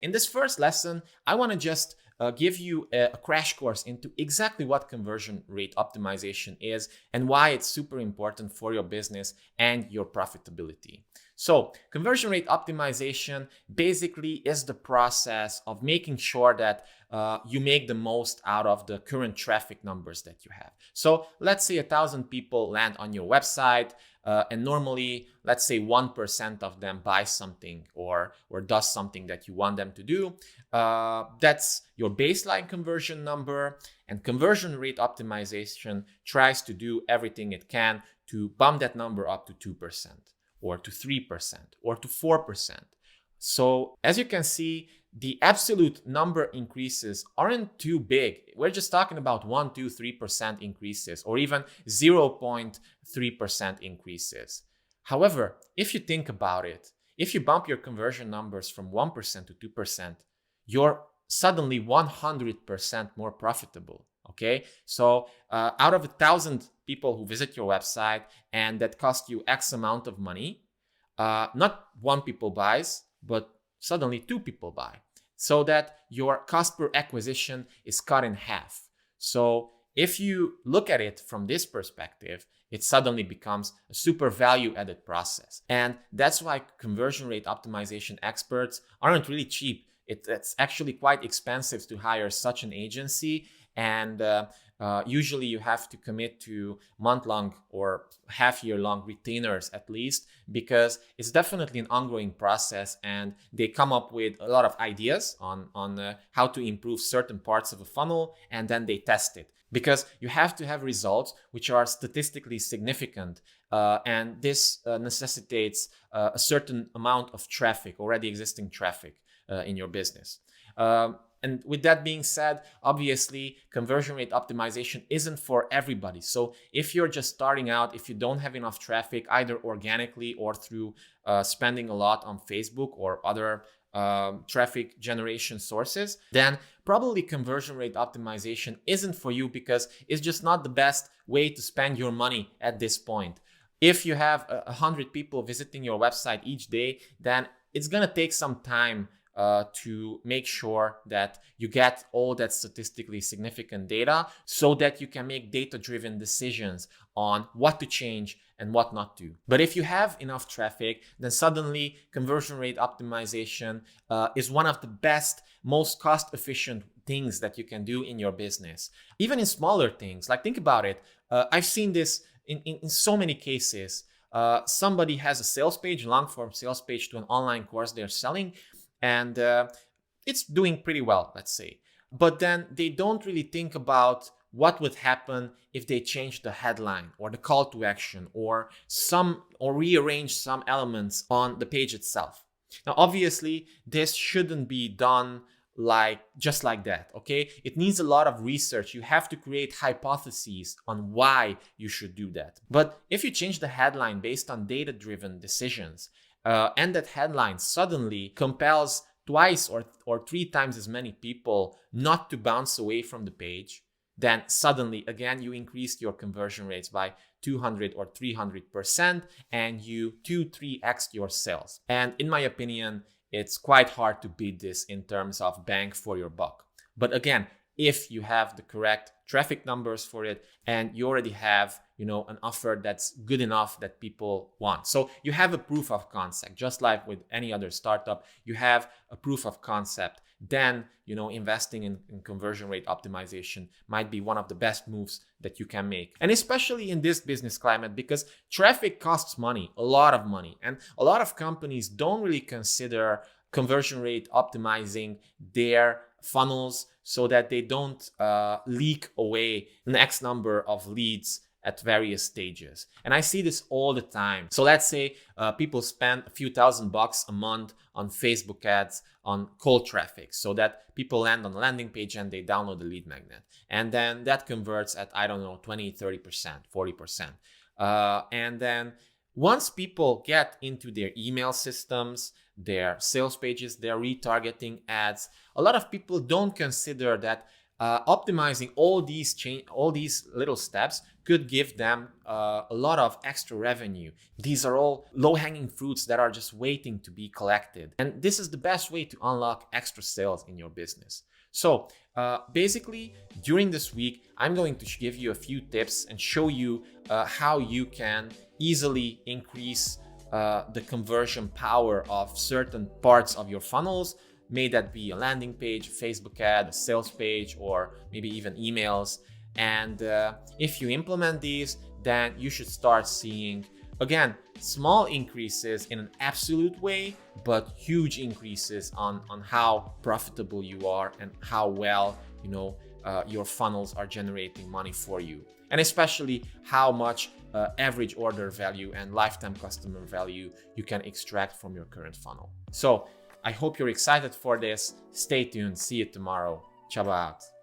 In this first lesson, I want to just give you a crash course into exactly what conversion rate optimization is and why it's super important for your business and your profitability. So conversion rate optimization basically is the process of making sure that you make the most out of the current traffic numbers that you have. So let's say 1,000 people land on your website, and normally, let's say 1% of them buy something or does something that you want them to do. That's your baseline conversion number, and conversion rate optimization tries to do everything it can to bump that number up to 2% or to 3% or to 4%. So as you can see, the absolute number increases aren't too big. We're just talking about 1, 2, 3% increases or even 0.3% increases. However, if you think about it, if you bump your conversion numbers from 1% to 2%, you're suddenly 100% more profitable. Okay, so out of 1,000 people who visit your website and that cost you X amount of money, not 1 people buys, but suddenly 2 people buy, so that your cost per acquisition is cut in half. So if you look at it from this perspective, it suddenly becomes a super value added process. And that's why conversion rate optimization experts aren't really cheap. It's actually quite expensive to hire such an agency. And usually you have to commit to month-long or half-year-long retainers at least, because it's definitely an ongoing process and they come up with a lot of ideas on how to improve certain parts of a funnel, and then they test it. Because you have to have results which are statistically significant, and this necessitates a certain amount of traffic, already existing traffic in your business. And with that being said, obviously, conversion rate optimization isn't for everybody. So if you're just starting out, if you don't have enough traffic, either organically or through spending a lot on Facebook or other traffic generation sources, then probably conversion rate optimization isn't for you, because it's just not the best way to spend your money at this point. If you have 100 people visiting your website each day, then it's going to take some time to make sure that you get all that statistically significant data so that you can make data-driven decisions on what to change and what not to. But if you have enough traffic, then suddenly conversion rate optimization is one of the best, most cost-efficient things that you can do in your business. Even in smaller things, like think about it. I've seen this in so many cases. Somebody has a sales page, long-form sales page to an online course they're selling, and it's doing pretty well, let's say. But then they don't really think about what would happen if they change the headline or the call to action or rearrange some elements on the page itself. Now, obviously, this shouldn't be done just like that, okay? It needs a lot of research. You have to create hypotheses on why you should do that. But if you change the headline based on data-driven decisions, and that headline suddenly compels twice or 3 times as many people not to bounce away from the page, then suddenly, again, you increased your conversion rates by 200 or 300%, and you 2-3x your sales. And in my opinion, it's quite hard to beat this in terms of bang for your buck. But again, if you have the correct traffic numbers for it and you already have, an offer that's good enough that people want. So you have a proof of concept, just like with any other startup, you have a proof of concept. Then, investing in conversion rate optimization might be one of the best moves that you can make. And especially in this business climate, because traffic costs money, a lot of money. And a lot of companies don't really consider conversion rate optimizing their funnels so that they don't leak away an X number of leads at various stages. And I see this all the time. So let's say people spend a few $1,000s a month on Facebook ads, on cold traffic, so that people land on the landing page and they download the lead magnet. And then that converts at, 20, 30%, 40%. And then once people get into their email systems, their sales pages, their retargeting ads, a lot of people don't consider that optimizing all these little steps could give them a lot of extra revenue. These are all low-hanging fruits that are just waiting to be collected. And this is the best way to unlock extra sales in your business. So basically, during this week, I'm going to give you a few tips and show you how you can easily increase the conversion power of certain parts of your funnels. May that be a landing page, Facebook ad, a sales page, or maybe even emails. And if you implement these, then you should start seeing, again, small increases in an absolute way, but huge increases on how profitable you are and how well, your funnels are generating money for you. And especially how much average order value and lifetime customer value you can extract from your current funnel. So I hope you're excited for this. Stay tuned. See you tomorrow. Ciao out.